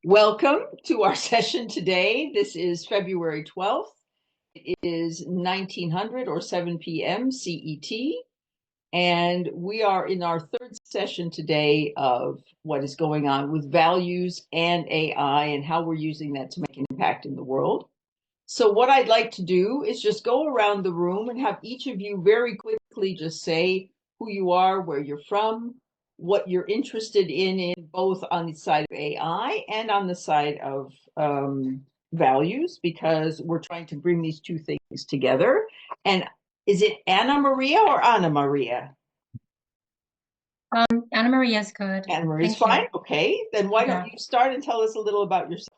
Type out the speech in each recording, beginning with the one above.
Welcome to our session today. This is February 12th. It is 1900 or 7 p.m. CET, and we are in our third session today of what is going on with values and AI and how we're using that to make an impact in the world. So what I'd like to do is just go around the room and have each of you very quickly just say who you are, where you're from, what you're interested in both on the side of AI and on the side of values, because we're trying to bring these two things together. And is it Anna Maria or Anna Maria? Anna Maria is good. Anna Maria's fine. Okay, then why don't you start and tell us a little about yourself?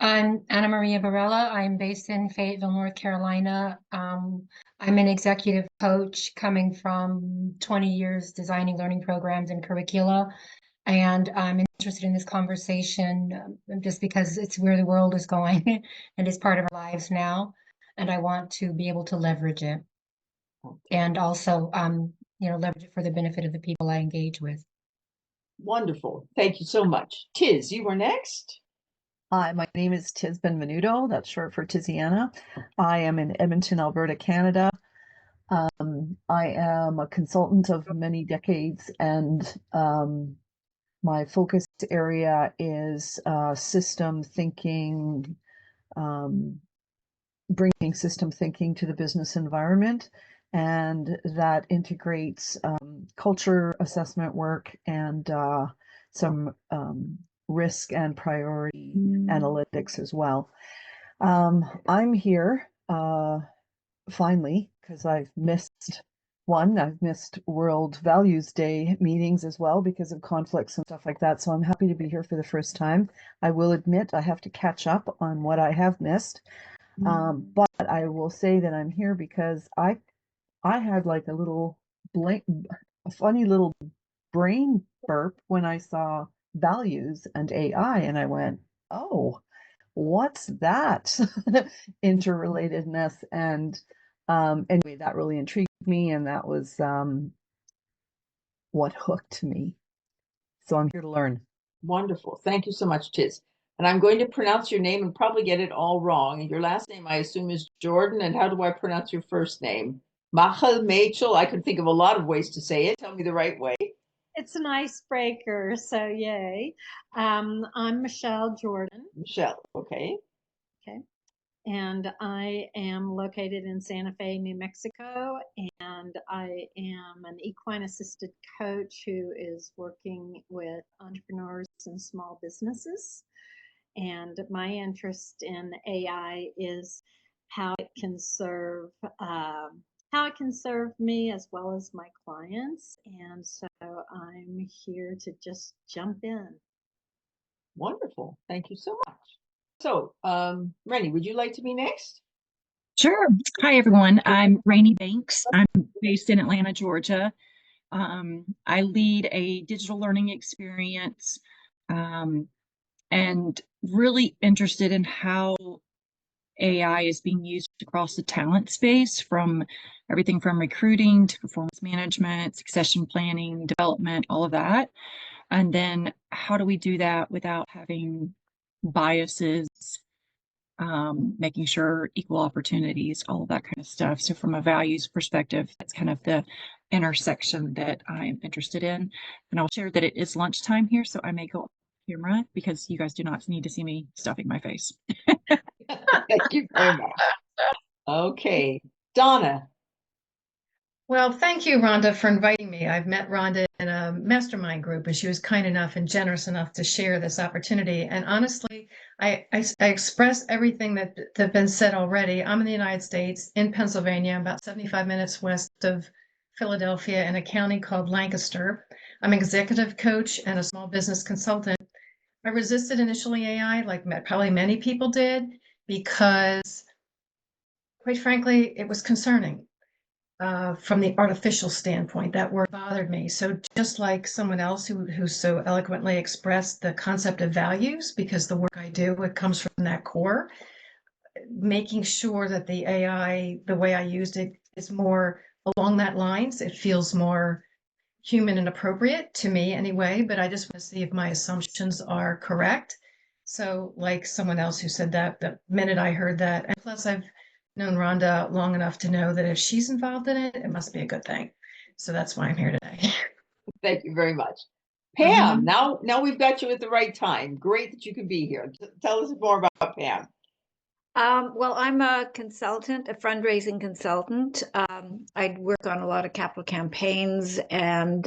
I'm Anna Maria Varela. I'm based in Fayetteville, North Carolina. I'm an executive coach coming from 20 years designing learning programs and curricula. And I'm interested in this conversation just because it's where the world is going and it's part of our lives now. And I want to be able to leverage it and also, leverage it for the benefit of the people I engage with. Wonderful. Thank you so much. Tiz, you were next. Hi, my name is Tiz Benvenuto. That's short for Tiziana. I am in Edmonton, Alberta, Canada. I am a consultant of many decades, and my focus area is system thinking, bringing system thinking to the business environment, and that integrates culture assessment work and some risk and priority analytics as well. I'm here finally because I've missed World Values Day meetings as well because of conflicts and stuff like that. So I'm happy to be here for the first time. I will admit I have to catch up on what I have missed. But I will say that I'm here because I had like a funny little brain burp when I saw values and AI, and I went, oh, what's that interrelatedness? And anyway, that really intrigued me, and that was what hooked me. So I'm here to learn. Wonderful. Thank you so much, Tiz. And I'm going to pronounce your name and probably get it all wrong. And your last name, I assume, is Jordan. And how do I pronounce your first name? Machel Machel. I can think of a lot of ways to say it. Tell me the right way. It's an icebreaker, so yay. I'm Michelle Jordan. Michelle, okay. Okay. And I am located in Santa Fe, New Mexico, and I am an equine assisted coach who is working with entrepreneurs and small businesses. And my interest in AI is how it can serve me as well as my clients. And so I'm here to just jump in. Wonderful. Thank you so much. So, Rennie, would you like to be next? Sure. Hi, everyone. I'm Rainey Banks. I'm based in Atlanta, Georgia. I lead a digital learning experience and really interested in how AI is being used across the talent space, from everything from recruiting to performance management, succession planning, development, all of that. And then how do we do that without having biases, making sure equal opportunities, all of that kind of stuff. So from a values perspective, that's kind of the intersection that I'm interested in. And I'll share that it is lunchtime here, so I may go off camera because you guys do not need to see me stuffing my face. Thank you very much. Okay, Donna. Well, thank you, Rhonda, for inviting me. I've met Rhonda in a mastermind group, and she was kind enough and generous enough to share this opportunity. And honestly, I express everything that's been said already. I'm in the United States, in Pennsylvania, about 75 minutes west of Philadelphia, in a county called Lancaster. I'm an executive coach and a small business consultant. I resisted initially AI, like probably many people did, because, quite frankly, it was concerning. From the artificial standpoint, that word bothered me. So just like someone else who so eloquently expressed the concept of values, because the work I do, it comes from that core, making sure that the AI, the way I used it, is more along that lines. It feels more human and appropriate to me anyway, but I just want to see if my assumptions are correct. So like someone else who said that the minute I heard that, and plus I've known Rhonda long enough to know that if she's involved in it, it must be a good thing. So that's why I'm here today. Thank you very much. Pam, now we've got you at the right time. Great that you could be here. Tell us more about Pam. Well, I'm a consultant, a fundraising consultant. I work on a lot of capital campaigns and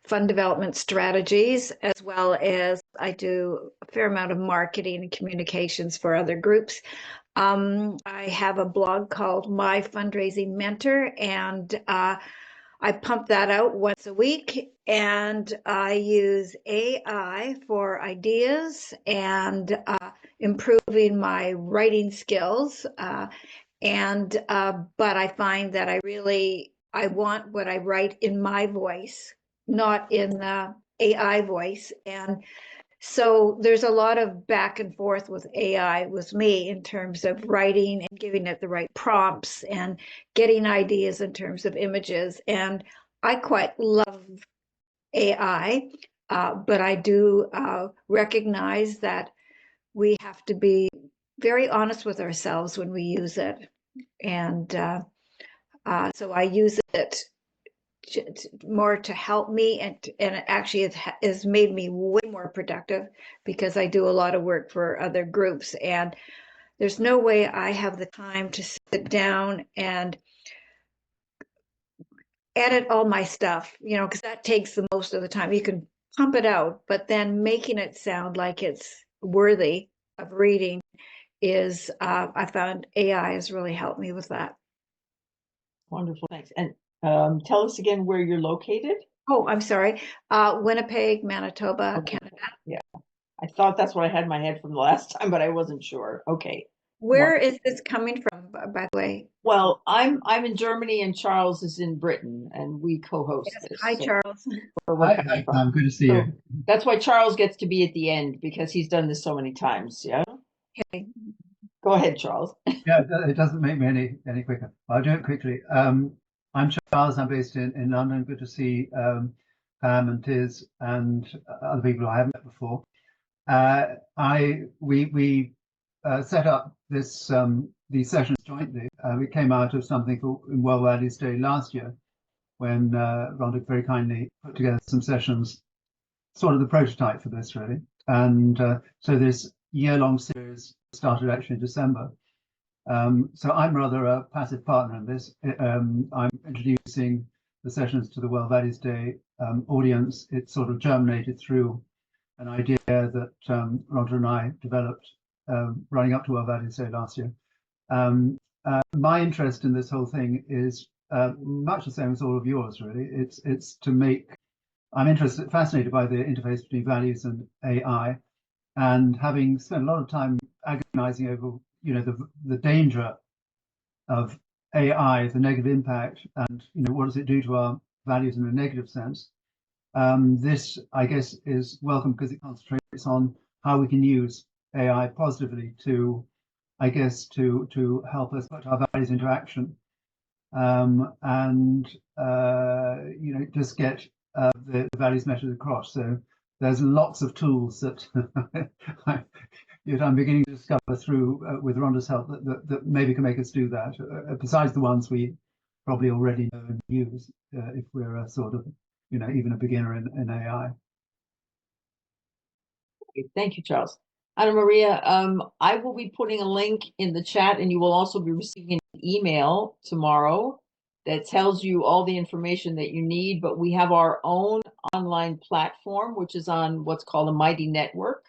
fund development strategies, as well as I do a fair amount of marketing and communications for other groups. I have a blog called My Fundraising Mentor, and I pump that out once a week, and I use AI for ideas and improving my writing skills. But I find that I want what I write in my voice, not in the AI voice. And so there's a lot of back and forth with AI with me in terms of writing and giving it the right prompts and getting ideas in terms of images. And I quite love AI, but I do recognize that we have to be very honest with ourselves when we use it. And so I use it more to help me, and actually it has made me way more productive because I do a lot of work for other groups, and there's no way I have the time to sit down and edit all my stuff, because that takes the most of the time. You can pump it out, but then making it sound like it's worthy of reading is, I found AI has really helped me with that. Wonderful, thanks. And tell us again where you're located. Oh, I'm sorry. Winnipeg, Manitoba, Canada. Yeah, I thought that's what I had in my head from the last time, but I wasn't sure. Okay. Where is this coming from, by the way? Well, I'm in Germany and Charles is in Britain, and we co-host Yes. this. Hi, so Charles. where we're Hi, coming from. good to see So you. that's why Charles gets to be at the end, because he's done this so many times. Yeah. Okay. Go ahead, Charles. Yeah, it doesn't make me any quicker. I'll do it quickly. I'm Charles. I'm based in London. Good to see Pam and Tiz and other people I haven't met before. We set up these sessions jointly. We came out of something called World Values Day last year, when Rhonda very kindly put together some sessions, sort of the prototype for this, really. And so this year-long series started actually in December. So I'm rather a passive partner in this. I'm introducing the sessions to the World Values Day audience. It sort of germinated through an idea that Rhonda and I developed running up to World Values Day last year. My interest in this whole thing is much the same as all of yours, really. It's to make, I'm fascinated by the interface between values and AI, and having spent a lot of time agonizing over, the danger of AI, the negative impact, and what does it do to our values in a negative sense. This, I guess, is welcome because it concentrates on how we can use AI positively to, I guess, to help us put our values into action, and just get the values message across. So there's lots of tools that I'm beginning to discover through with Rhonda's help that maybe can make us do that. Besides the ones we probably already know and use, if we're a sort of, even a beginner in AI. Thank you, Charles. Anna Maria, I will be putting a link in the chat, and you will also be receiving an email tomorrow that tells you all the information that you need. But we have our own online platform, which is on what's called a Mighty Network.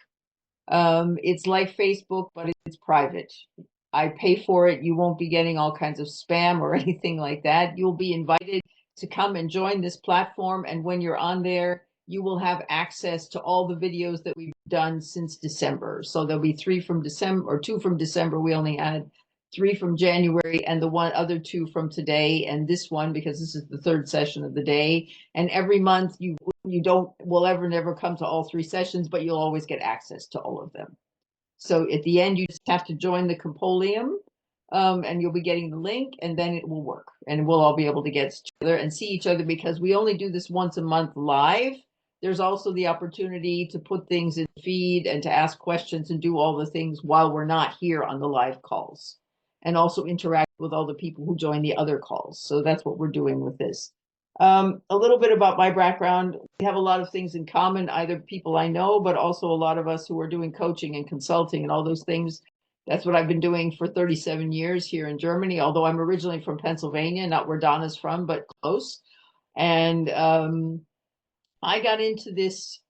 It's like Facebook, but it's private. I pay for it. You won't be getting all kinds of spam or anything like that. You'll be invited to come and join this platform. And when you're on there, you will have access to all the videos that we've done since December. So there'll be 3 from December, or 2 from December. We only had 3 from January, and the other 2 from today, and this one, because this is the 3rd session of the day. And every month you will never come to all 3 sessions, but you'll always get access to all of them. So at the end, you just have to join the Compendium, and you'll be getting the link, and then it will work, and we'll all be able to get together and see each other, because we only do this once a month live. There's also the opportunity to put things in feed and to ask questions and do all the things while we're not here on the live calls, and also interact with all the people who join the other calls. So that's what we're doing with this. A little bit about my background. We have a lot of things in common, either people I know, but also a lot of us who are doing coaching and consulting and all those things. That's what I've been doing for 37 years here in Germany, although I'm originally from Pennsylvania, not where Donna's from, but close. And I got into this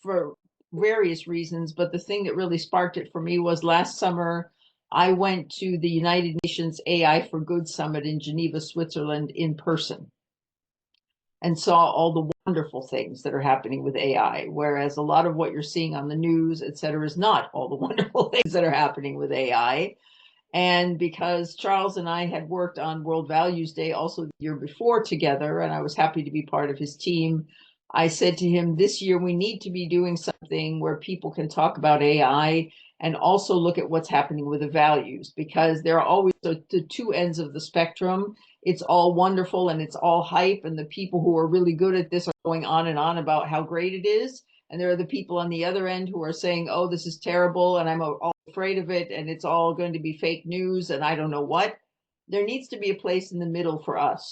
for various reasons, but the thing that really sparked it for me was last summer, I went to the United Nations AI for Good Summit in Geneva, Switzerland in person, and saw all the wonderful things that are happening with AI, whereas a lot of what you're seeing on the news, et cetera, is not all the wonderful things that are happening with AI. And because Charles and I had worked on World Values Day also the year before together, and I was happy to be part of his team, I said to him, this year we need to be doing something where people can talk about AI and also look at what's happening with the values, because there are always the two ends of the spectrum. It's all wonderful and it's all hype, and the people who are really good at this are going on and on about how great it is. And there are the people on the other end who are saying, oh, this is terrible, and I'm all afraid of it, and it's all going to be fake news, and I don't know what. There needs to be a place in the middle for us.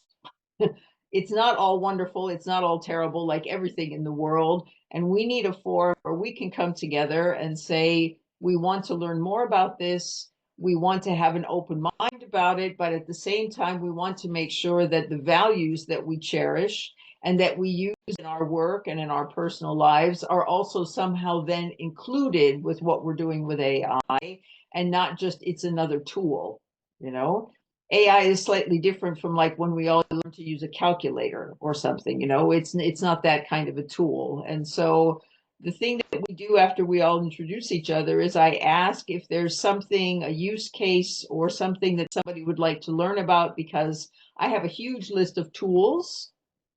It's not all wonderful. It's not all terrible, like everything in the world. And we need a forum where we can come together and say, we want to learn more about this. We want to have an open mind about it. But at the same time, we want to make sure that the values that we cherish and that we use in our work and in our personal lives are also somehow then included with what we're doing with AI, and not just it's another tool, you know? AI is slightly different from like when we all learn to use a calculator or something, you know, it's not that kind of a tool. And so the thing that we do after we all introduce each other is I ask if there's something, a use case or something that somebody would like to learn about, because I have a huge list of tools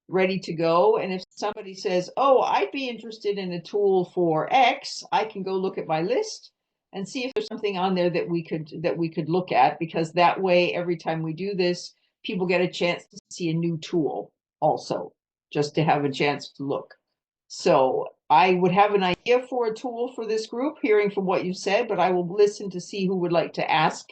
ready to go. And if somebody says, oh, I'd be interested in a tool for X, I can go look at my list and see if there's something on there that we could look at, because that way, every time we do this, people get a chance to see a new tool also, just to have a chance to look. So I would have an idea for a tool for this group, hearing from what you said, but I will listen to see who would like to ask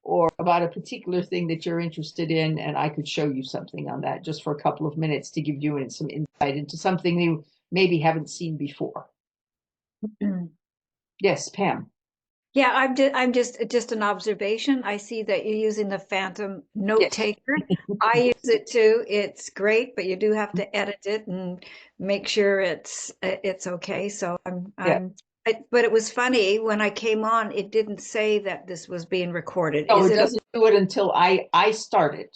or about a particular thing that you're interested in, and I could show you something on that just for a couple of minutes to give you some insight into something you maybe haven't seen before. Yes, Pam. Yeah, I'm just an observation. I see that you're using the Phantom note Yes. taker. I use it too. It's great, but you do have to edit it and make sure it's okay. So but it was funny when I came on, it didn't say that this was being recorded. No, Is it it doesn't do it until I started,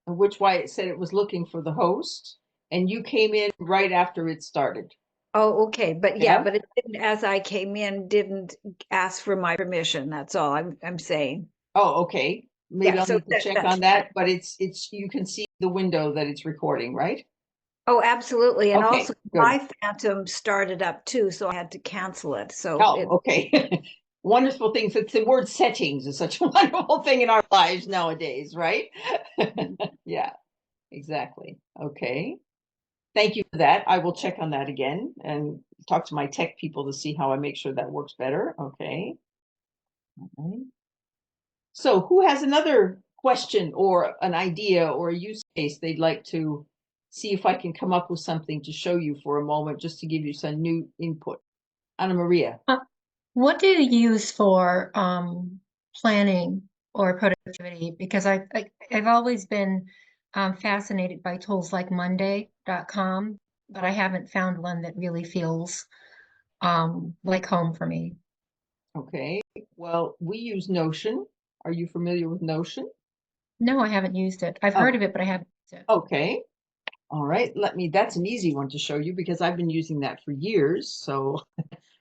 which why it said it was looking for the host, and you came in right after it started. Oh, okay. But Yeah. but it didn't, as I came in, didn't ask for my permission. That's all I'm saying. Oh, okay. Maybe Yeah, I'll so need to check on that, but it's you can see the window that it's recording, right? Oh, absolutely. And Okay, also good. my Phantom started up too, so I had to cancel it. So Oh, okay. Wonderful things. It's the word settings is such a wonderful thing in our lives nowadays, right? Yeah, exactly. Okay. Thank you for that. I will check on that again and talk to my tech people to see how I make sure that works better. Okay. All right. So who has another question or an idea or a use case they'd like to see if I can come up with something to show you for a moment, just to give you some new input? Anna Maria. What do you use for planning or productivity? Because I've always been fascinated by tools like Monday.com, but I haven't found one that really feels like home for me. Okay. Well, we use Notion. Are you familiar with Notion? No, I haven't used it. I've heard of it, but I haven't used it. Okay. All right. That's an easy one to show you because I've been using that for years. So,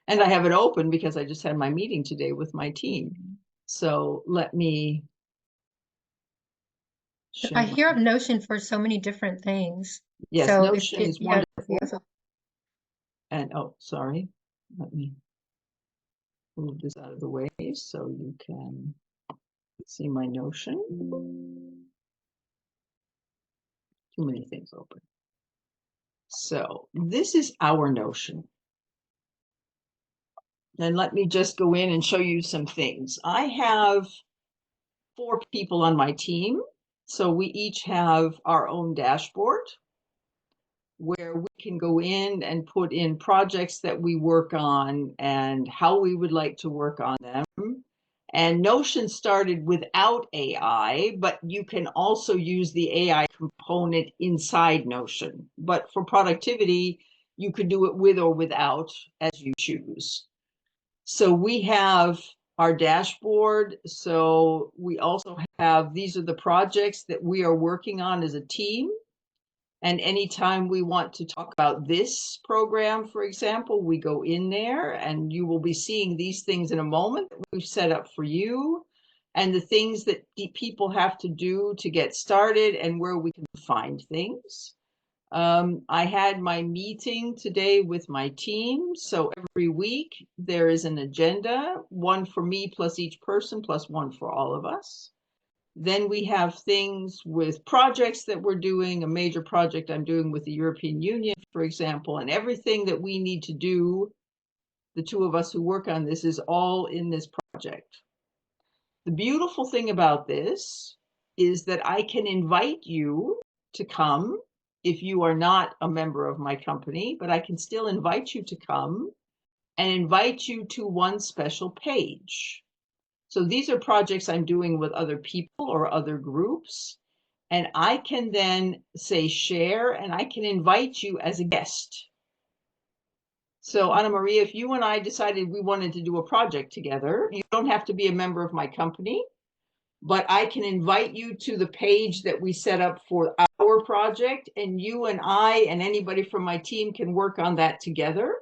and I have it open because I just had my meeting today with my team. So let me show I hear of Notion for so many different things. Yes, So Notion is yeah, wonderful. And oh, sorry. Let me move this out of the way so you can See my Notion. Too many things open. So this is our Notion. And let me just go in and show you some things. I have 4 people on my team. So we each have our own dashboard where we can go in and put in projects that we work on and how we would like to work on them. And Notion started without AI, but you can also use the AI component inside Notion. But for productivity, you could do it with or without as you choose. So we have our dashboard. So we also have, these are the projects that we are working on as a team. And anytime we want to talk about this program, for example, we go in there and you will be seeing these things in a moment that we've set up for you and the things that people have to do to get started and where we can find things. I had my meeting today with my team. So every week there is an agenda, one for me plus each person plus one for all of us. Then we have things with projects that we're doing, a major project I'm doing with the European Union, for example, and everything that we need to do, the 2 of us who work on this, is all in this project. The beautiful thing about this is that I can invite you to come if you are not a member of my company, but I can still invite you to come and invite you to one special page. So these are projects I'm doing with other people or other groups. And I can then say share, and I can invite you as a guest. So Anna Maria, if you and I decided we wanted to do a project together, you don't have to be a member of my company, but I can invite you to the page that we set up for our project, and you and I and anybody from my team can work on that together.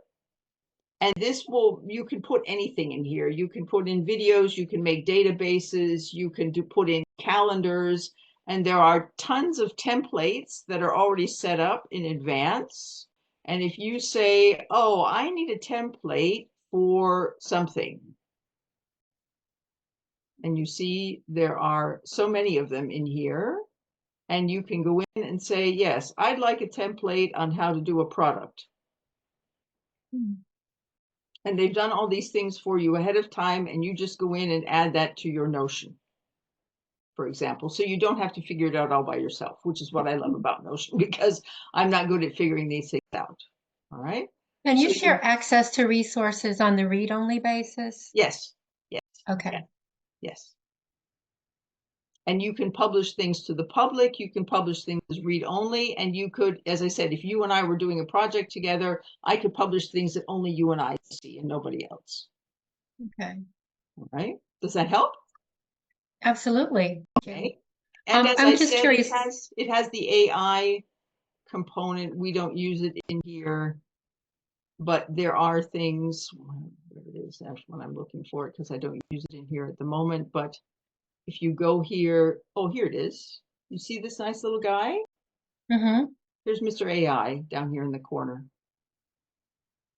And this will, you can put anything in here. You can put in videos, you can make databases, you can put in calendars, and there are tons of templates that are already set up in advance. And if you say, oh, I need a template for something, and you see there are so many of them in here, and you can go in and say, yes, I'd like a template on how to do a product. And they've done all these things for you ahead of time, and you just go in and add that to your Notion, for example. So you don't have to figure it out all by yourself, which is what I love about Notion, because I'm not good at figuring these things out. All right. And you So share access to resources on the read-only basis? Yes. Yes. Okay. Yes. And you can publish things to the public, you can publish things as read-only, and you could, as I said, if you and I were doing a project together, I could publish things that only you and I see and nobody else. Okay. All right. Does that help? Absolutely. Okay. And as I'm I just said, curious. it has the AI component. We don't use it in here, but there are things, where it is, that's what I'm looking for, because I don't use it in here at the moment. But if you go here, oh, here it is. You see this nice little guy? Mm-hmm. There's Mr. AI down here in the corner.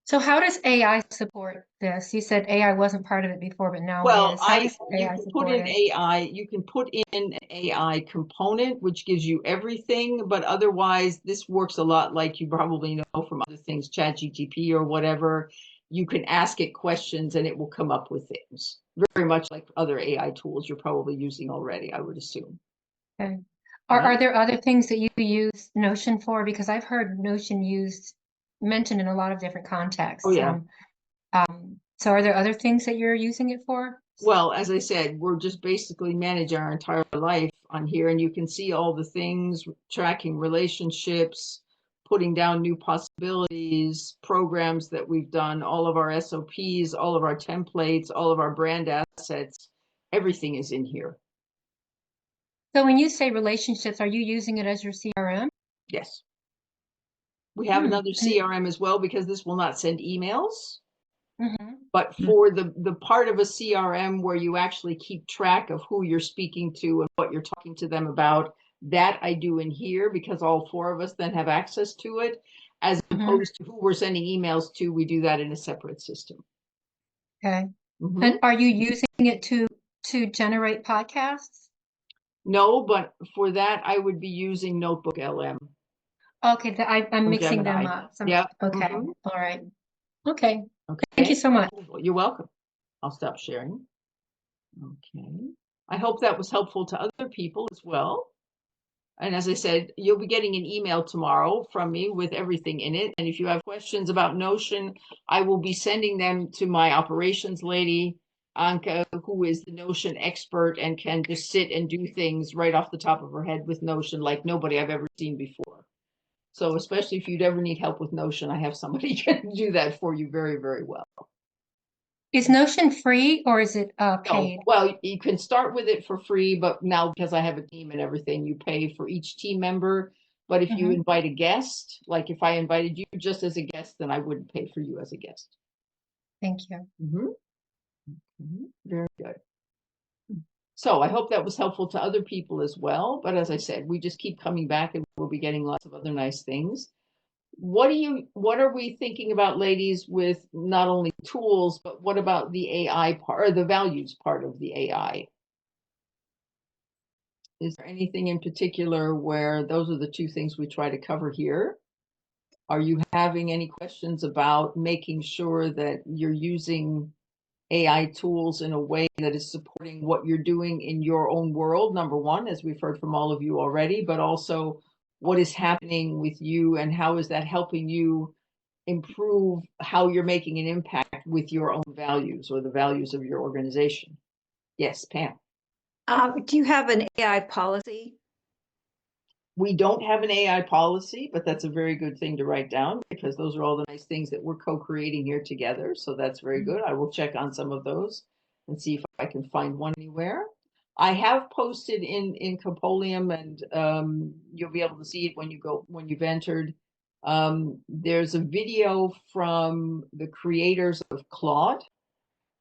So how does AI support this? You said AI wasn't part of it before, but now Well, it is. How does you AI can put support in it? AI, you can put in an AI component, which gives you everything, but otherwise this works a lot like you probably know from other things, ChatGPT or whatever. You can ask it questions and it will come up with things. Very much like other AI tools you're probably using already, I would assume. Okay. Are Right? there other things that you use Notion for? Because I've heard Notion mentioned in a lot of different contexts. Oh, yeah. So are there other things that you're using it for? Well, as I said, we're just basically manage our entire life on here, and you can see all the things, tracking relationships, putting down new possibilities, programs that we've done, all of our SOPs, all of our templates, all of our brand assets, everything is in here. So when you say relationships, are you using it as your CRM? Yes. We have another CRM as well, because this will not send emails. But for the part of a CRM where you actually keep track of who you're speaking to and what you're talking to them about, that I do in here, because all 4 of us then have access to it, as opposed to who we're sending emails to. We do that in a separate system. Okay. And are you using it to to generate podcasts? No, but for that, I would be using Notebook LM Okay, I'm from mixing them Gemini. up. Yeah. Okay, Mhm. all right. Okay, Okay. thank you so much. You're welcome. I'll stop sharing. Okay. I hope that was helpful to other people as well. And as I said, you'll be getting an email tomorrow from me with everything in it. And if you have questions about Notion, I will be sending them to my operations lady, Anka, who is the Notion expert and can just sit and do things right off the top of her head with Notion like nobody I've ever seen before. So especially if you'd ever need help with Notion, I have somebody who can do that for you very, very well. Is Notion free or is it No, paid? well, you can start with it for free, but now because I have a team and everything, you pay for each team member. But if you invite a guest, like if I invited you just as a guest, then I wouldn't pay for you as a guest. Thank you. Very good. So I hope that was helpful to other people as well. But as I said, we just keep coming back and we'll be getting lots of other nice things. What are we thinking about, ladies, with not only tools, but what about the AI part or the values part of the AI? Is there anything in particular where those are the two things we try to cover here? Are you having any questions about making sure that you're using AI tools in a way that is supporting what you're doing in your own world, number one, as we've heard from all of you already, but also what is happening with you and how is that helping you improve how you're making an impact with your own values or the values of your organization? Yes, Pam. Do you have an AI policy? We don't have an AI policy, but that's a very good thing to write down because those are all the nice things that we're co-creating here together. So that's very good. I will check on some of those and see if I can find one anywhere. I have posted in Compolium, and you'll be able to see it when you've entered. There's a video from the creators of Claude,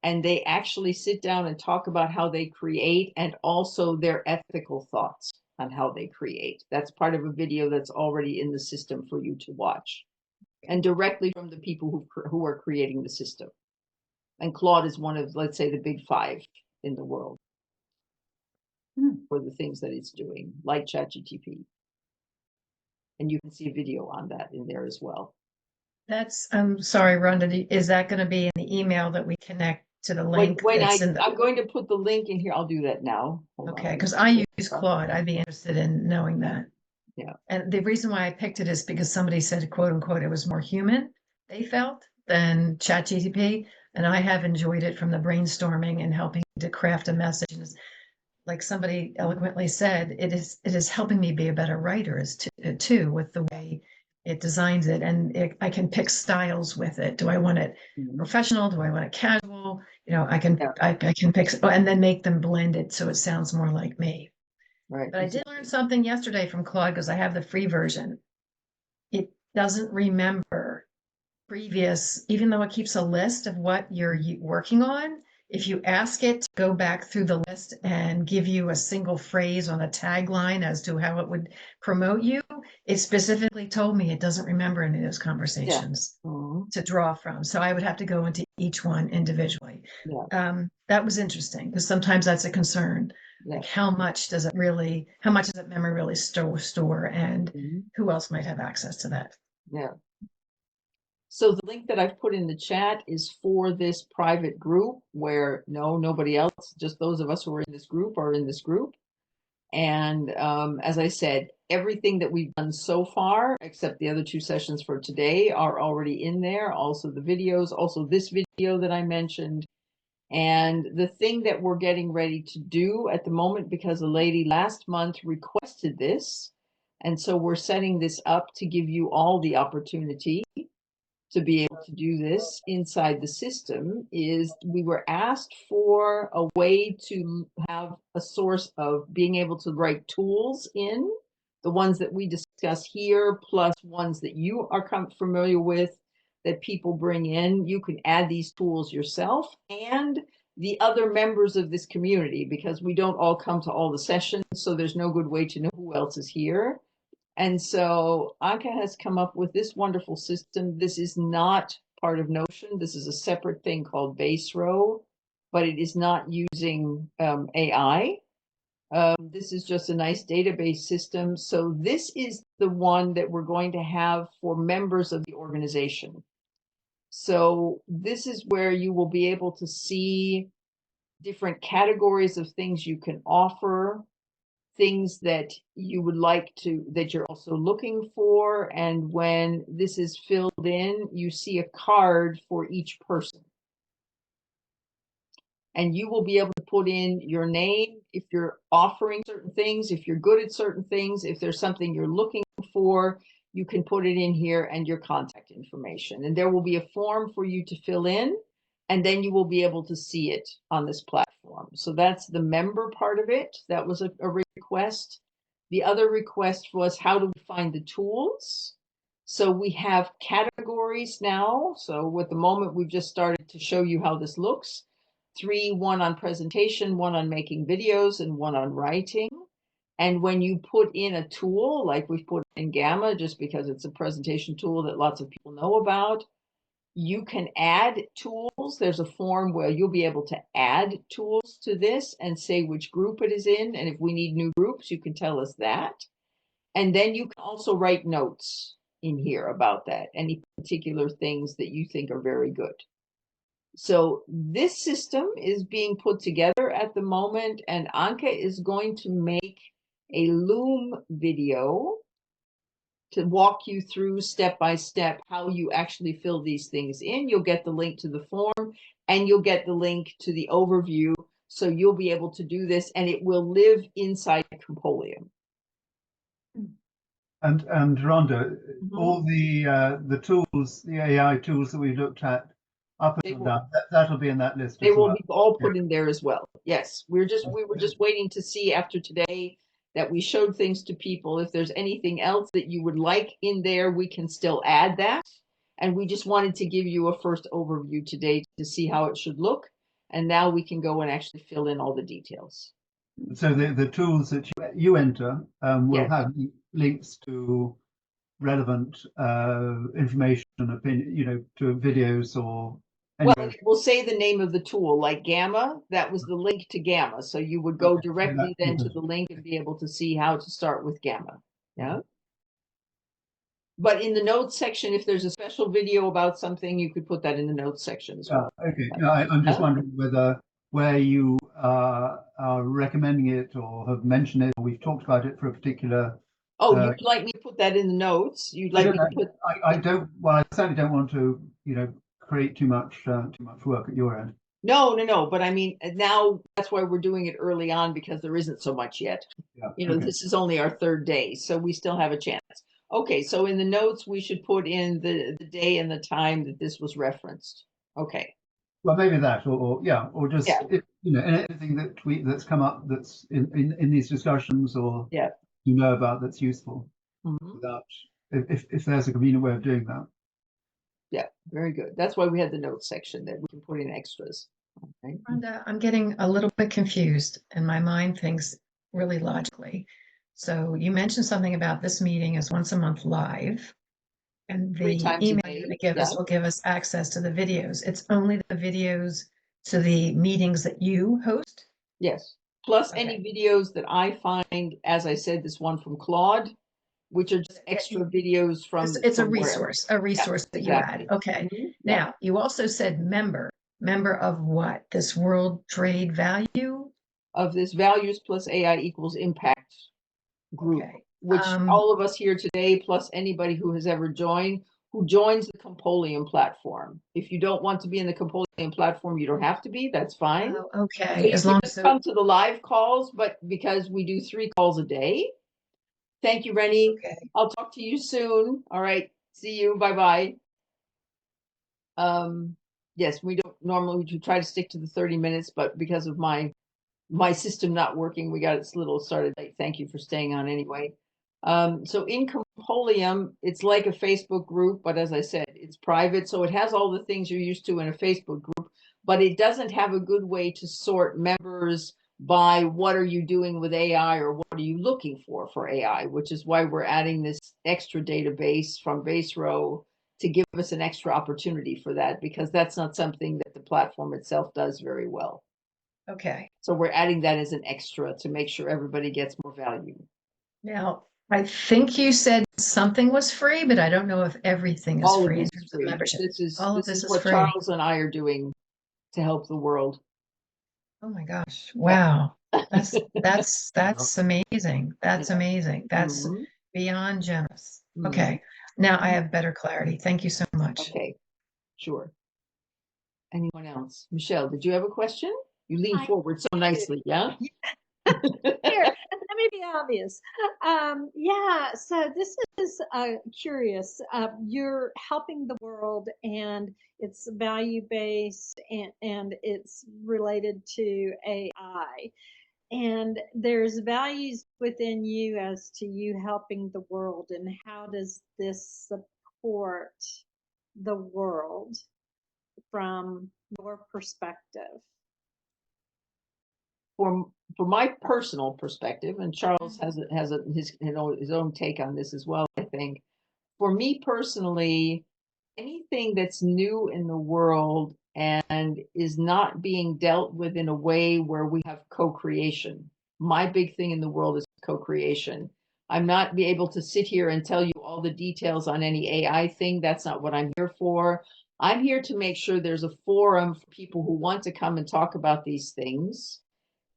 and they actually sit down and talk about how they create and also their ethical thoughts on how they create. That's part of a video that's already in the system for you to watch, and directly from the people who are creating the system. And Claude is one of, let's say, the big five in the world for the things that it's doing, like ChatGPT. And you can see a video on that in there as well. I'm sorry, Rhonda, is that going to be in the email that we connect to the link? I'm going to put the link in here. I'll do that now. Hold Okay, on. because I use Claude. I'd be interested in knowing that. Yeah. And the reason why I picked it is because somebody said, quote unquote, it was more human, they felt, than ChatGPT. And I have enjoyed it from the brainstorming and helping to craft a message. And like somebody eloquently said, it is helping me be a better writer too, with the way it designs it. And I can pick styles with it. Do I want it professional? Do I want it casual? I can pick, and then make them blend it so it sounds more like me. Right. But I did learn something yesterday from Claude because I have the free version. It doesn't remember previous, even though it keeps a list of what you're working on. If you ask it to go back through the list and give you a single phrase on a tagline as to how it would promote you, it specifically told me it doesn't remember any of those conversations to draw from. So I would have to go into each one individually. That was interesting because sometimes that's a concern. Like how much does that memory really store and who else might have access to that? Yeah. So the link that I've put in the chat is for this private group where nobody else, just those of us who are in this group are in this group. And as I said, everything that we've done so far, except the other two sessions for today, are already in there. Also the videos, also this video that I mentioned. And the thing that we're getting ready to do at the moment, because a lady last month requested this, and so we're setting this up to give you all the opportunity to be able to do this inside the system, is we were asked for a way to have a source of being able to write tools in, the ones that we discuss here, plus ones that you are familiar with that people bring in. You can add these tools yourself and the other members of this community, because we don't all come to all the sessions, so there's no good way to know who else is here. And so Anka has come up with this wonderful system. This is not part of Notion. This is a separate thing called Base Row. but it is not using AI. This is just a nice database system. So this is the one that we're going to have for members of the organization. So this is where you will be able to see different categories of things you can offer, things that you would like to, that you're also looking for. And when this is filled in, you see a card for each person. And you will be able to put in your name if you're offering certain things, if you're good at certain things, if there's something you're looking for, you can put it in here, and your contact information. And there will be a form for you to fill in, and then you will be able to see it on this platform. So that's the member part of it. That was a request. The other request was, how do we find the tools? So we have categories now. So at the moment, we've just started to show you how this looks. 3, 1 on presentation, 1 on making videos, and 1 on writing. And when you put in a tool, like we've put in Gamma, just because it's a presentation tool that lots of people know about, you can add tools. There's a form where you'll be able to add tools to this and say which group it is in. And if we need new groups, you can tell us that. And then you can also write notes in here about that, any particular things that you think are very good. So this system is being put together at the moment, and Anke is going to make a Loom video to walk you through step by step how you actually fill these things in. You'll get the link to the form, and you'll get the link to the overview. So you'll be able to do this, and it will live inside Compolium. And Rhonda, all the tools, the AI tools that we looked at up until now, that'll be in that list They as will well. be all put in there as well. Yes, we were just waiting to see after today that we showed things to people. If there's anything else that you would like in there, we can still add that. And we just wanted to give you a first overview today to see how it should look. And now we can go and actually fill in all the details. So the tools that you enter will Yes. have links to relevant information and opinion, to videos or. Well, it will say the name of the tool, like Gamma. That was the link to Gamma. So you would go directly then to the link and be able to see how to start with Gamma. Yeah. But in the notes section, if there's a special video about something, you could put that in the notes section as well. Okay. No, I'm just wondering where you are recommending it or have mentioned it, or we've talked about it for a particular. Oh, you'd like me to put that in the notes? You'd like me to put? I don't. Well, I certainly don't want to, create too much work at your end. No. But I mean, now that's why we're doing it early on, because there isn't so much yet. Yeah. Okay. This is only our 3rd day, so we still have a chance. Okay, so in the notes, we should put in the day and the time that this was referenced. Okay. Well, maybe that, or just anything that's come up that's in these discussions, or about that's useful. Without, if there's a convenient way of doing that. Yeah, very good. That's why we had the notes section, that we can put in extras. Okay. Rhonda, I'm getting a little bit confused, and my mind thinks really logically. So you mentioned something about this meeting is once a month live, and the 3 times a email day. you're going to give us will give us access to the videos. It's only the videos to the meetings that you host? Yes. Plus any videos that I find, as I said, this one from Claude, which are just extra videos from. It's a from resource, that you add. Okay. Now, you also said member of what? This World Trade Value? Of this Values plus AI equals Impact group, which all of us here today, plus anybody who has ever joined, who joins the Compolium platform. If you don't want to be in the Compolium platform, you don't have to be. That's fine. Okay. So as you long can as come to the live calls, but because we do 3 calls a day. Thank you, Rennie. Okay. I'll talk to you soon. All right. See you. Bye-bye. Yes, we don't normally try to stick to the 30 minutes, but because of my system not working, we got it a little started late. Thank you for staying on anyway. So in Compolium, it's like a Facebook group, but as I said, it's private. So it has all the things you're used to in a Facebook group, but it doesn't have a good way to sort members by what are you doing with AI or what are you looking for AI, which is why we're adding this extra database from Base Row to give us an extra opportunity for that, because that's not something that the platform itself does very well. Okay. So we're adding that as an extra to make sure everybody gets more value. Now, I think you said something was free, but I don't know if everything is All of free in this is terms of free. membership. This All of is this is what free. Charles and I are doing to help the world. Oh my gosh. Yeah. Wow. That's amazing. That's Yeah. amazing. That's Mhm. beyond generous. Mhm. Okay. Now I have better clarity. Thank you so much. Okay, sure. Anyone else? Michelle, did you have a question? You lean I forward so nicely, yeah? Here, let me be obvious. Yeah, so this is curious. You're helping the world, and it's value based, and it's related to AI. And there's values within you as to you helping the world, and how does this support the world from your perspective? For my personal perspective, and Charles has his own take on this as well, I think. For me personally, anything that's new in the world and is not being dealt with in a way where we have co-creation. My big thing in the world is co-creation. I'm not be able to sit here and tell you all the details on any AI thing. That's not what I'm here for. I'm here to make sure there's a forum for people who want to come and talk about these things.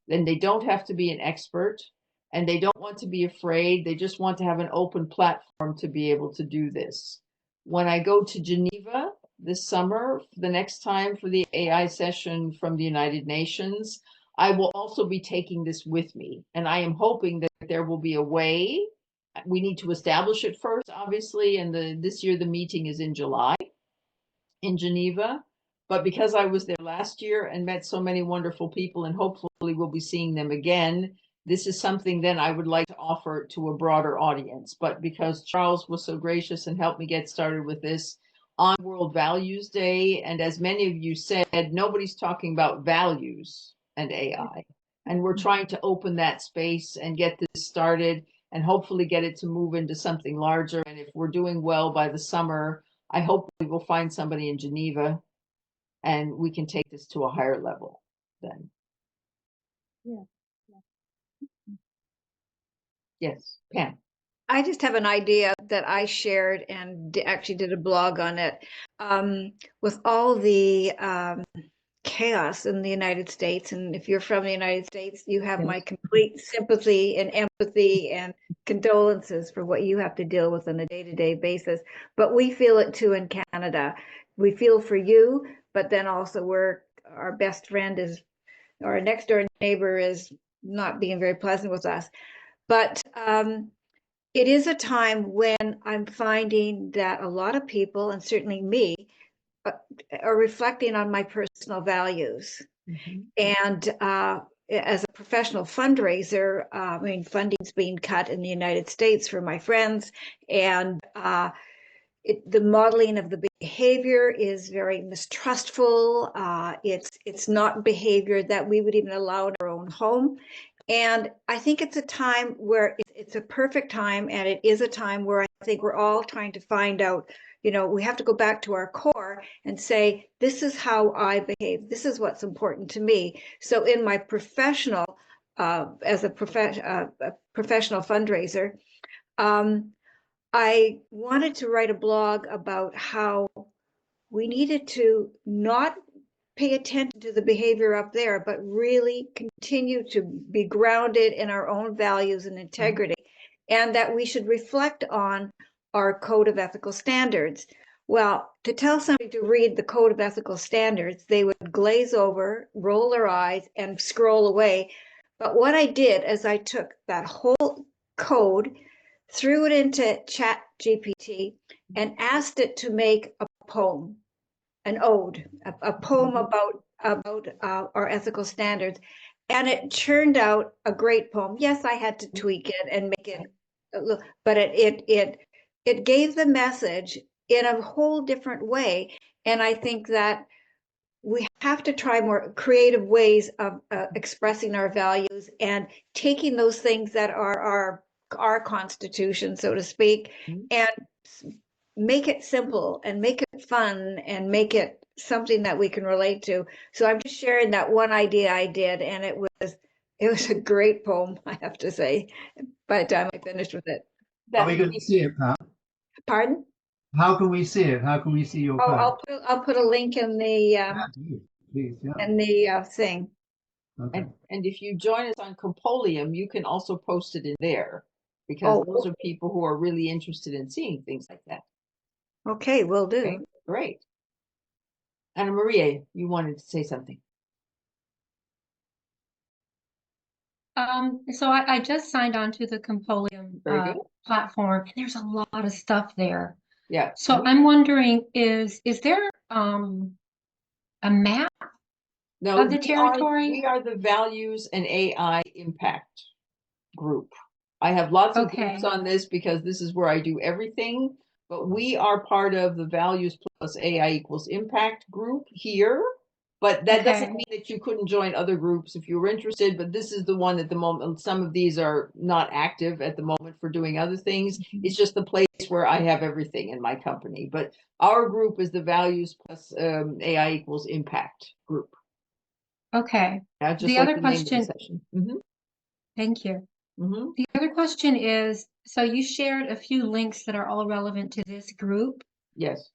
Then they don't have to be an expert, and they don't want to be afraid. They just want to have an open platform to be able to do this. When I go to Geneva this summer, the next time for the AI session from the United Nations, I will also be taking this with me. And I am hoping that there will be a way. We need to establish it first, obviously, and this year the meeting is in July in Geneva. But because I was there last year and met so many wonderful people, and hopefully we'll be seeing them again, this is something then I would like to offer to a broader audience. But because Charles was so gracious and helped me get started with this on World Values Day, and as many of you said, nobody's talking about values and AI. And we're trying to open that space and get this started and hopefully get it to move into something larger. And if we're doing well by the summer, I hope we will find somebody in Geneva and we can take this to a higher level then. Yeah. Yes, Pam. I just have an idea that I shared and actually did a blog on it. With all the chaos in the United States, and if you're from the United States, you have my complete sympathy and empathy and condolences for what you have to deal with on a day-to-day basis. But we feel it too in Canada. We feel for you, but then also our best friend is, or our next door neighbor is not being very pleasant with us. But it is a time when I'm finding that a lot of people, and certainly me, are reflecting on my personal values. Mm-hmm. And as a professional fundraiser, I mean, funding's being cut in the United States for my friends, and the modeling of the behavior is very mistrustful. It's not behavior that we would even allow in our own home. And I think it's a time where it's a perfect time, and it is a time where I think we're all trying to find out, we have to go back to our core and say, this is how I behave. This is what's important to me. So in my professional, as a professional fundraiser, I wanted to write a blog about how we needed to not pay attention to the behavior up there, but really continue to be grounded in our own values and integrity, and that we should reflect on our code of ethical standards. Well, to tell somebody to read the code of ethical standards, they would glaze over, roll their eyes, and scroll away. But what I did is I took that whole code, threw it into Chat GPT, and asked it to make a poem, an ode, a poem about our ethical standards, and it turned out a great poem. Yes, I had to tweak it and make it, but it gave the message in a whole different way. And I think that we have to try more creative ways of expressing our values and taking those things that are our constitution, so to speak, and make it simple and make it fun and make it something that we can relate to. So I'm just sharing that one idea I did, and it was a great poem, I have to say, by the time I finished with it. Are we going to see it, Pat? Pardon? How can we see it? How can we see your Oh, poem? I'll put a link in the Yeah, please, yeah. thing. Okay. And if you join us on Compolium, you can also post it in there, because those are people who are really interested in seeing things like that. Okay, will do. Okay, great. Anna Maria, you wanted to say something. So I just signed on to the Compolium Very good. platform, and there's a lot of stuff there. Yeah. So I'm wondering, is there a map No, of the territory? we are the Values and AI Impact group. I have lots of groups on this because this is where I do everything, but we are part of the Values plus AI equals Impact group here. But that doesn't mean that you couldn't join other groups if you were interested, but this is the one at the moment. Some of these are not active at the moment for doing other things. It's just the place where I have everything in my company. But our group is the Values plus AI equals Impact group. Okay. Yeah, just the like other the name of the question. session. Thank you. The other question is, so you shared a few links that are all relevant to this group. Yes.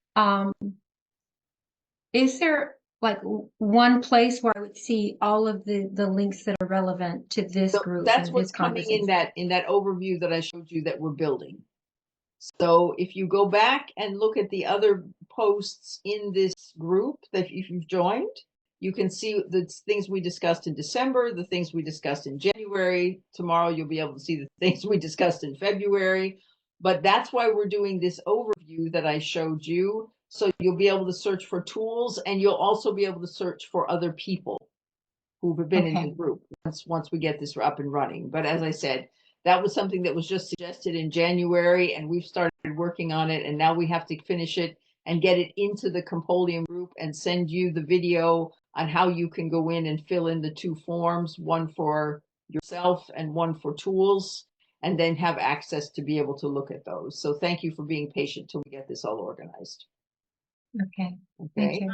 Is there like one place where I would see all of the links that are relevant to this group? That's and what's this coming in conversation? that overview that I showed you that we're building. So if you go back and look at the other posts in this group that if you've joined, you can see the things we discussed in December, the things we discussed in January. Tomorrow you'll be able to see the things we discussed in February. But that's why we're doing this overview that I showed you. So you'll be able to search for tools, and you'll also be able to search for other people who've been in the group once we get this up and running. But as I said, that was something that was just suggested in January, and we've started working on it, and now we have to finish it and get it into the Compolium group and send you the video on how you can go in and fill in the two forms, one for yourself and one for tools, and then have access to be able to look at those. So thank you for being patient till we get this all organized. Okay. Thank you.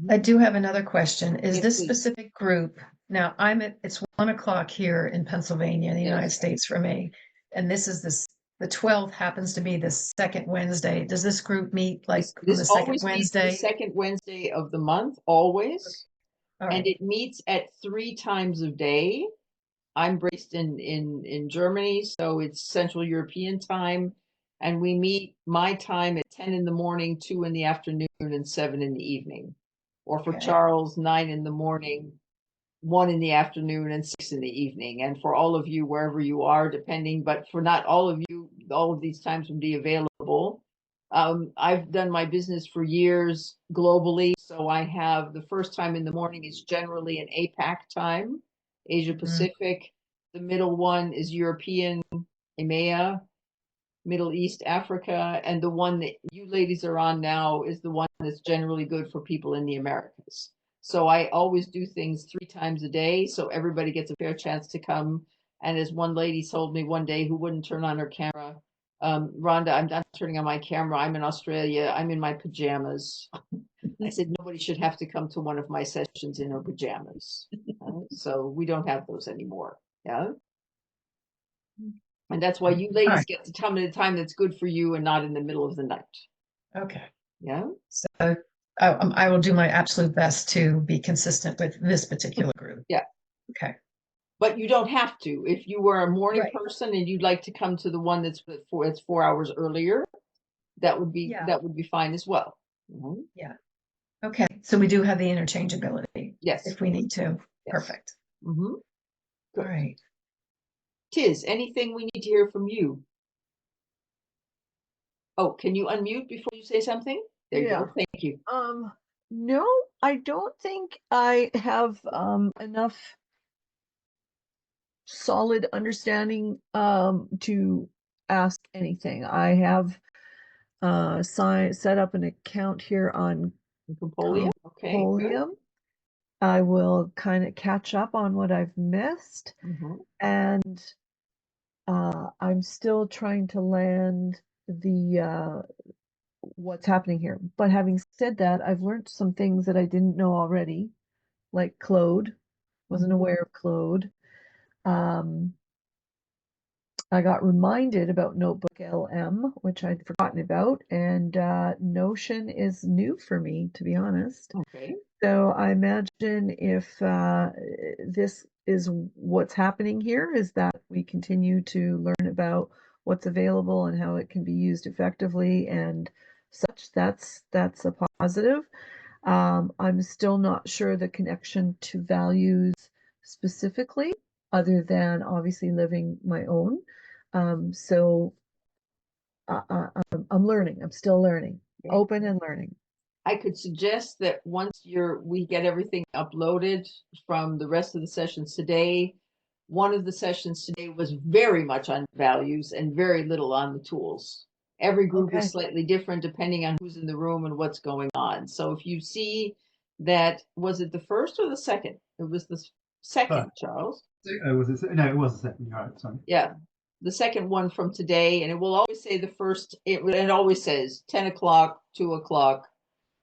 I do have another question. Is Yes, this please. specific group, now it's 1:00 here in Pennsylvania, in the United States for me. And this is the 12th happens to be the second Wednesday. Does this group meet like on the second always meets the Wednesday? second Wednesday of the month, always. All And right. it meets at 3 times a day. I'm based in Germany, so it's Central European time. And we meet my time at 10 in the morning, 2 in the afternoon, and 7 in the evening. Or for Okay. Charles, 9 in the morning, 1 in the afternoon, and 6 in the evening. And for all of you, wherever you are, depending, but for not all of you, all of these times would be available. I've done my business for years globally, so I have the first time in the morning is generally an APAC time, Asia Pacific. The middle one is European, EMEA, Middle East, Africa, and the one that you ladies are on now is the one that's generally good for people in the Americas. So I always do things 3 times a day, so everybody gets a fair chance to come. And as one lady told me one day who wouldn't turn on her camera, Rhonda, I'm not turning on my camera. I'm in Australia. I'm in my pajamas. I said, nobody should have to come to one of my sessions in her pajamas. So we don't have those anymore. Yeah. And that's why you ladies get to come at a time that's good for you and not in the middle of the night. Okay. Yeah. So I will do my absolute best to be consistent with this particular group. Yeah. Okay. But you don't have to. If you were a morning person and you'd like to come to the one that's 4 hours earlier, that would be fine as well. Yeah. Okay. So we do have the interchangeability. Yes. If we need to. Yes. Perfect. Good. All right. Tiz, anything we need to hear from you? Oh, can you unmute before you say something? There you go. Thank you. No, I don't think I have enough solid understanding to ask anything. I have set up an account here on Compolium. Okay. Compolium. I will kind of catch up on what I've missed, and I'm still trying to land the what's happening here. But having said that, I've learned some things that I didn't know already, like Claude. Wasn't aware of Claude. I got reminded about Notebook LM, which I'd forgotten about, and Notion is new for me, to be honest. Okay. So I imagine if this is what's happening here, is that we continue to learn about what's available and how it can be used effectively and such. That's a positive. I'm still not sure the connection to values specifically, other than obviously living my own. So I'm learning. I'm still learning, open and learning. I could suggest that once we get everything uploaded from the rest of the sessions today, one of the sessions today was very much on values and very little on the tools. Every group Okay. is slightly different depending on who's in the room and what's going on. So if you see that, was it the first or the second? It was the second, Charles. No, it was the second. You're right. Sorry. Yeah, the second one from today, and it will always say the first. It always says 10 o'clock, 2 o'clock,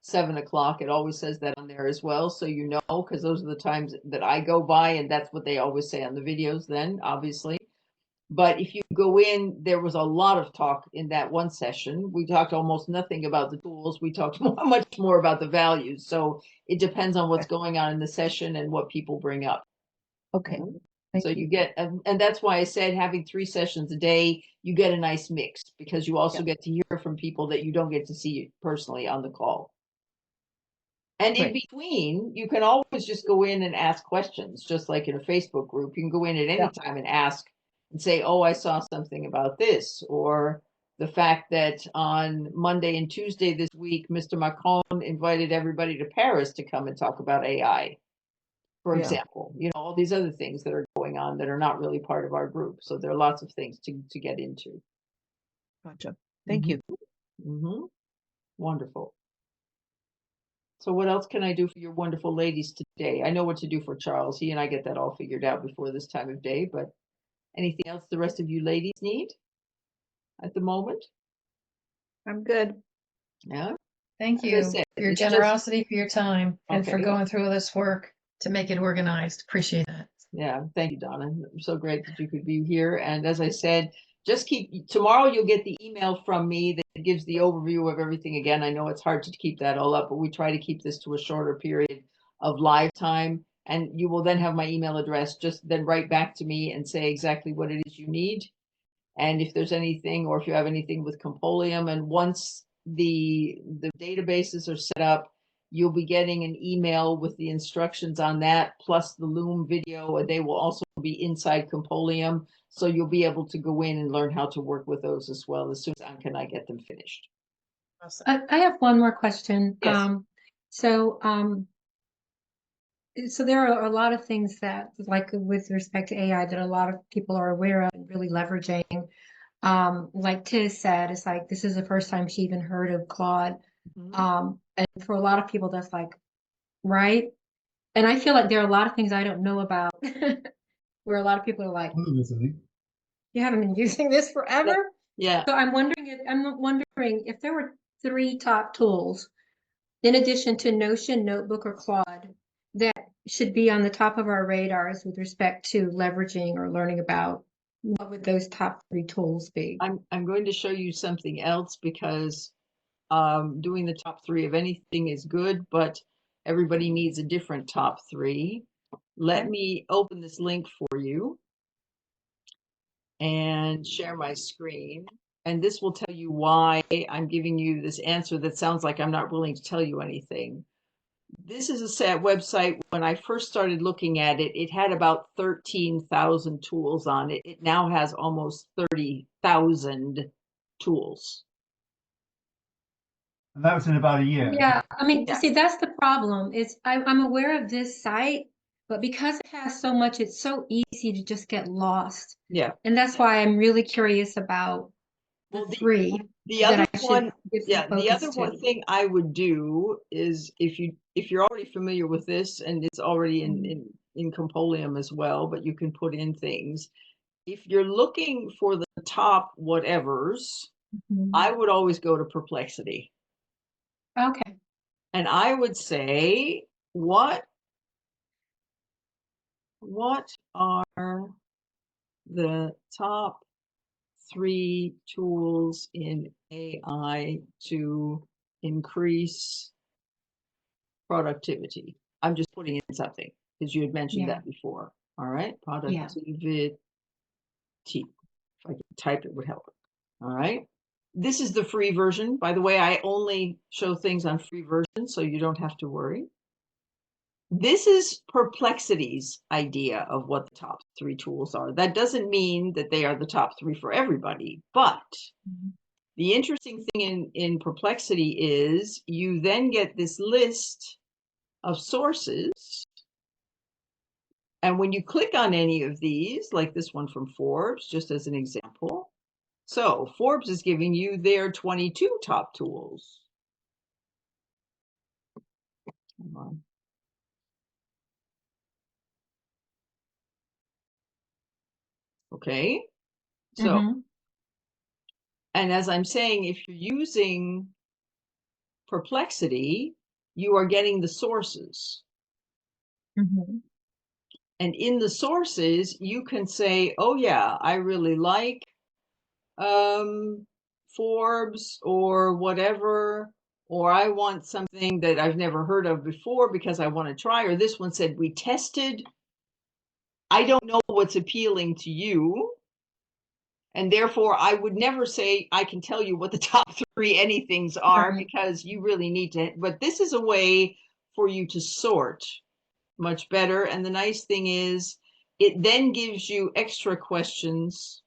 7 o'clock. It always says that on there as well, so you know, because those are the times that I go by, and that's what they always say on the videos. Then, obviously, but if you go in, there was a lot of talk in that one session. We talked almost nothing about the tools. We talked much more about the values. So it depends on what's going on in the session and what people bring up. Okay. So you get, and that's why I said having 3 sessions a day, you get a nice mix because you also get to hear from people that you don't get to see personally on the call. And in between, you can always just go in and ask questions, just like in a Facebook group. You can go in at any time and ask and say, oh, I saw something about this, or the fact that on Monday and Tuesday this week, Mr. Macron invited everybody to Paris to come and talk about AI. For example, all these other things that are going on that are not really part of our group. So there are lots of things to get into. Gotcha. Thank you. Mm-hmm. Wonderful. So what else can I do for your wonderful ladies today? I know what to do for Charles. He and I get that all figured out before this time of day, but anything else the rest of you ladies need at the moment? I'm good. Yeah. Thank As I you said, for your it's just- generosity, for your time, and for Okay. going through all this work to make it organized. Appreciate that. Yeah, thank you, Donna. I'm so great that you could be here. And as I said, just tomorrow you'll get the email from me that gives the overview of everything again. I know it's hard to keep that all up, but we try to keep this to a shorter period of live time. And you will then have my email address. Just then write back to me and say exactly what it is you need. And if there's anything, or if you have anything with Compolium, and once the databases are set up, you'll be getting an email with the instructions on that, plus the Loom video, and they will also be inside Compolium. So you'll be able to go in and learn how to work with those as well as soon as Anka and I get them finished. I have one more question. Yes. So there are a lot of things that, like with respect to AI, that a lot of people are aware of and really leveraging. Like Tiz said, it's like this is the first time she even heard of Claude. And for a lot of people, that's like, right? And I feel like there are a lot of things I don't know about, where a lot of people are like, you haven't been using this forever? Yeah. So I'm wondering if there were 3 top tools, in addition to Notion, Notebook, or Claude, that should be on the top of our radars with respect to leveraging or learning about. What would those top 3 tools be? I'm going to show you something else because doing the top 3 of anything is good, but everybody needs a different top 3. Let me open this link for you and share my screen. And this will tell you why I'm giving you this answer that sounds like I'm not willing to tell you anything. This is a website. When I first started looking at it, it had about 13,000 tools on it. It now has almost 30,000 tools. And that was in about a year. Yeah, I mean, see, that's the problem. I'm aware of this site, but because it has so much, it's so easy to just get lost. Yeah. And that's why I'm really curious about the 3. The other one, the other one thing I would do is if you're already familiar with this, and it's already in Compolium as well, but you can put in things. If you're looking for the top whatevers, I would always go to Perplexity. Okay. And I would say, what are the top 3 tools in AI to increase productivity? I'm just putting in something because you had mentioned Yeah. that before. All right, Yeah. productivity. If I could type, it would help. All right. This is the free version. By the way, I only show things on free version, so you don't have to worry. This is Perplexity's idea of what the top 3 tools are. That doesn't mean that they are the top 3 for everybody, but the interesting thing in Perplexity is you then get this list of sources. And when you click on any of these, like this one from Forbes, just as an example, so Forbes is giving you their 22 top tools. Come on. Okay. So, and as I'm saying, if you're using Perplexity, you are getting the sources. And in the sources, you can say, oh yeah, I really like Forbes or whatever, or I want something that I've never heard of before because I want to try, or this one said we tested. I don't know what's appealing to you. And therefore, I would never say I can tell you what the top 3 anythings are, Right. because you really need to. But this is a way for you to sort much better. And the nice thing is, it then gives you extra questions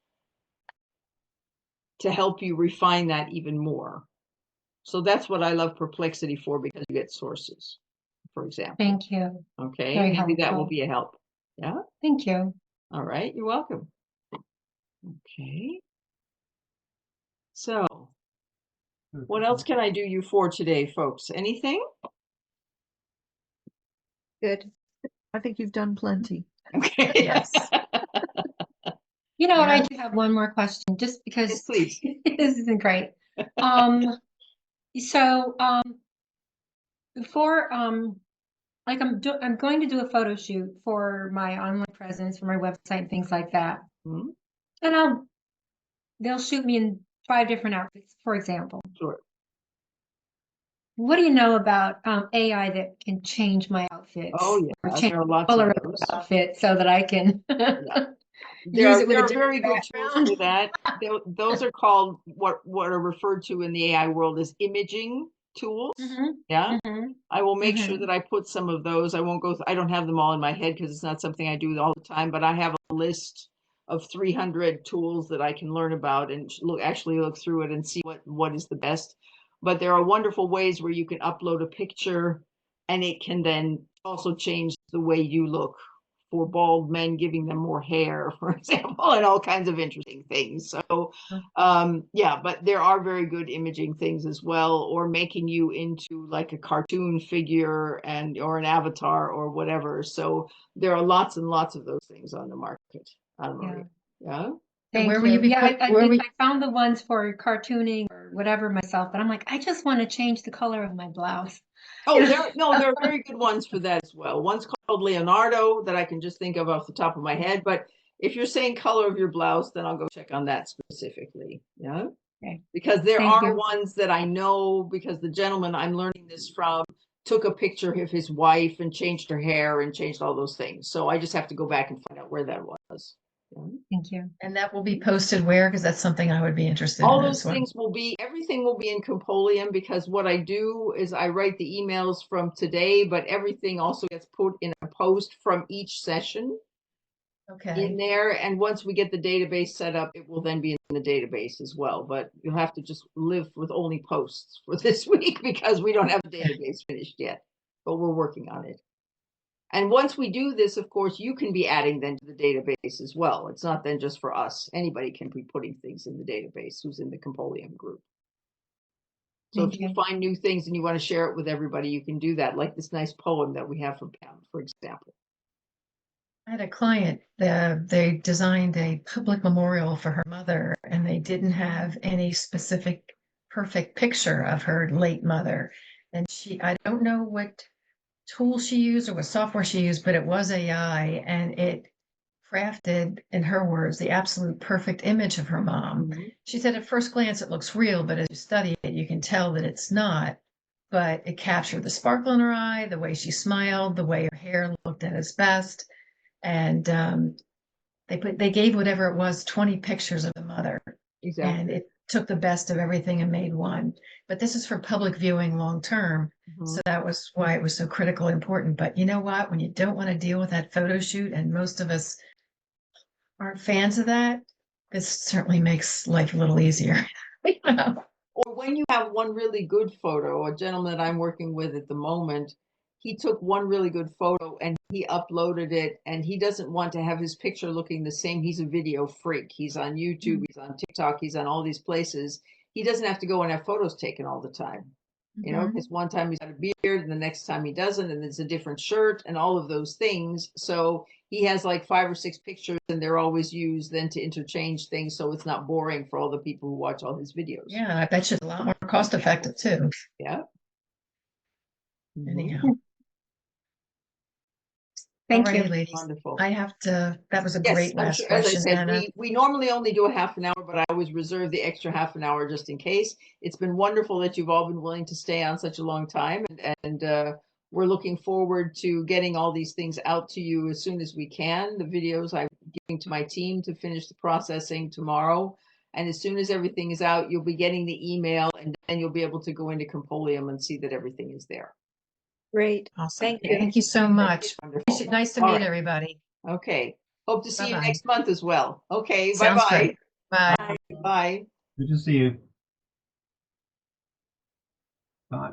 to help you refine that even more. So that's what I love Perplexity for, because you get sources, for example. Thank you. Okay, Very maybe that will helpful. be a help. Yeah. Thank you. All right, you're welcome. Okay. So, what else can I do you for today, folks? Anything? Good. I think you've done plenty. Okay. Yes. You know what? I Yeah. do have one more question, just Yes, because please. this isn't great. So before like I'm going to do a photo shoot for my online presence, for my website and things like that. Hmm? And they'll shoot me in 5 different outfits, for example. Sure. What do you know about AI that can change my outfits? Oh, Or yeah, change there are the lots color of of those. the outfit so that I can There use are, it with there a are very different good tools background? for that. Those are called what are referred to in the AI world as imaging tools. Yeah. I will make sure that I put some of those. I won't go, I don't have them all in my head because it's not something I do all the time, but I have a list of 300 tools that I can learn about and actually look through it and see what is the best. But there are wonderful ways where you can upload a picture and it can then also change the way you look, for bald men, giving them more hair, for example, and all kinds of interesting things. So, yeah, but there are very good imaging things as well, or making you into like a cartoon figure or an avatar or whatever. So there are lots and lots of those things on the market. Yeah. Yeah. And where Thank will you you. be Yeah, put, I found the ones for cartooning or whatever myself, but I'm like, I just want to change the color of my blouse. Oh, there are very good ones for that as well. One's called Leonardo that I can just think of off the top of my head. But if you're saying color of your blouse, then I'll go check on that specifically. Yeah. Okay. Because there Thank are you. ones that I know, because the gentleman I'm learning this from took a picture of his wife and changed her hair and changed all those things. So I just have to go back and find out where that was. Yeah. Thank you. and that will be posted where? Because that's something I would be interested All in those as well. things everything will be in Compolium, because what I do is I write the emails from today, but everything also gets put in a post from each session in Okay. there. And once we get the database set up, it will then be in the database as well. But you'll have to just live with only posts for this week, because we don't have the database finished yet, but we're working on it. And once we do this, of course, you can be adding then to the database as well. It's not then just for us. Anybody can be putting things in the database who's in the Compolium group. So Thank if you you. find new things and you want to share it with everybody, you can do that, like this nice poem that we have from Pam, for example. I had a client, they designed a public memorial for her mother, and they didn't have any specific perfect picture of her late mother. And I don't know what tool she used or what software she used, but it was AI, and it crafted, in her words, the absolute perfect image of her mom. She said at first glance it looks real, but as you study it, you can tell that it's not. But it captured the sparkle in her eye, the way she smiled, the way her hair looked at its best. And they gave whatever it was 20 pictures of the mother. Exactly. And it took the best of everything and made one. But this is for public viewing long term. So that was why it was so critical and important. But you know what? When you don't want to deal with that photo shoot, and most of us aren't fans of that, this certainly makes life a little easier. You know? Or when you have one really good photo, a gentleman that I'm working with at the moment, he took one really good photo and he uploaded it, and he doesn't want to have his picture looking the same. He's a video freak. He's on YouTube, he's on TikTok, he's on all these places. He doesn't have to go and have photos taken all the time. You know, because one time he's got a beard and the next time he doesn't, and it's a different shirt and all of those things. So he has like 5 or 6 pictures, and they're always used then to interchange things, so it's not boring for all the people who watch all his videos. Yeah, I bet you it's a lot more cost effective too. Yeah. Anyhow. Thank Alrighty, you. ladies. Wonderful. I have to, that was a Yes, great I'm last sure, as I question, said, Anna. we normally only do a half an hour, but I always reserve the extra half an hour just in case. It's been wonderful that you've all been willing to stay on such a long time, and we're looking forward to getting all these things out to you as soon as we can. The videos I'm giving to my team to finish the processing tomorrow. And as soon as everything is out, you'll be getting the email, and then you'll be able to go into Compolium and see that everything is there. Great. Awesome. Thank you. Thank you so much. Wonderful. Nice to All meet right. everybody. Okay. Hope to see you Bye-bye. next month as well. Okay. Sounds Bye-bye. great. Bye. Bye. Good to see you. Bye.